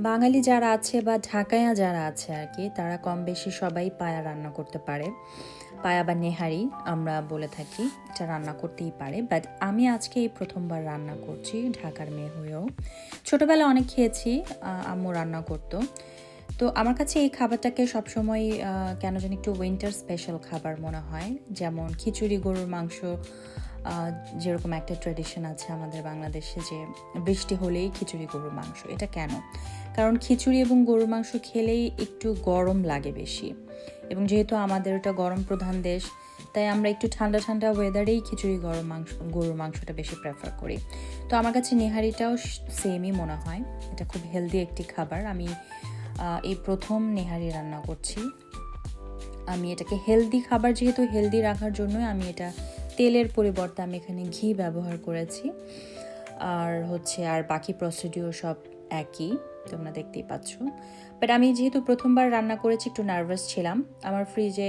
বাঙালি যারা আছে বা ঢাকাইয়া যারা আছে আর কি, তারা কম বেশি সবাই পায়া রান্না করতে পারে। পায়া বা নেহারি আমরা বলে থাকি, এটা রান্না করতেই পারে। বাট আমি আজকে এই প্রথমবার রান্না করছি, ঢাকার মেয়ে হয়েও। ছোটোবেলা অনেক খেয়েছি, আম্মু রান্না করতো। তো আমার কাছে এই খাবারটাকে সবসময় কেন জানি একটু উইন্টার স্পেশাল খাবার মনে হয়। যেমন খিচুড়ি, গরুর মাংস, যেরকম একটা ট্র্যাডিশন আছে আমাদের বাংলাদেশে যে বৃষ্টি হলেই খিচুড়ি, গরুর মাংস। এটা কেন? কারণ খিচুড়ি এবং গরুর মাংস খেলেই একটু গরম লাগে বেশি, এবং যেহেতু আমাদের ওটা গরম প্রধান দেশ, তাই আমরা একটু ঠান্ডা ঠান্ডা ওয়েদারেই খিচুড়ি, গরুর মাংসটা বেশি প্রেফার করি। তো আমার কাছে নেহারিটাও সেমই মনে হয়। এটা খুব হেলদি একটি খাবার। আমি এই প্রথম নেহারি রান্না করছি। আমি এটাকে হেলদি খাবার, যেহেতু হেলদি রাখার জন্যই আমি এটা তেলের পরিবর্তে আমি এখানে ঘি ব্যবহার করেছি। আর বাকি প্রসিডিওর সব একই, তোমরা দেখতেই পাচ্ছ। বাট আমি যেহেতু প্রথমবার রান্না করেছি, একটু নার্ভাস ছিলাম। আমার ফ্রিজে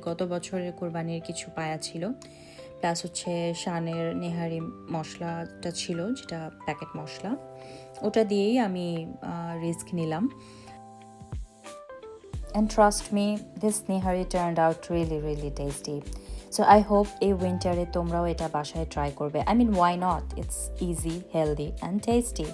গত বছরের কোরবানির কিছু পায়া ছিল, প্লাস হচ্ছে শানের নেহারি মশলাটা ছিল, যেটা প্যাকেট মশলা, ওটা দিয়েই আমি রিস্ক নিলাম। And trust me, this nihari turned out really, really tasty. So I hope এই উইন্টারে তোমরাও এটা বাসায় ট্রাই করবে। I mean, why not? It's easy, healthy and tasty.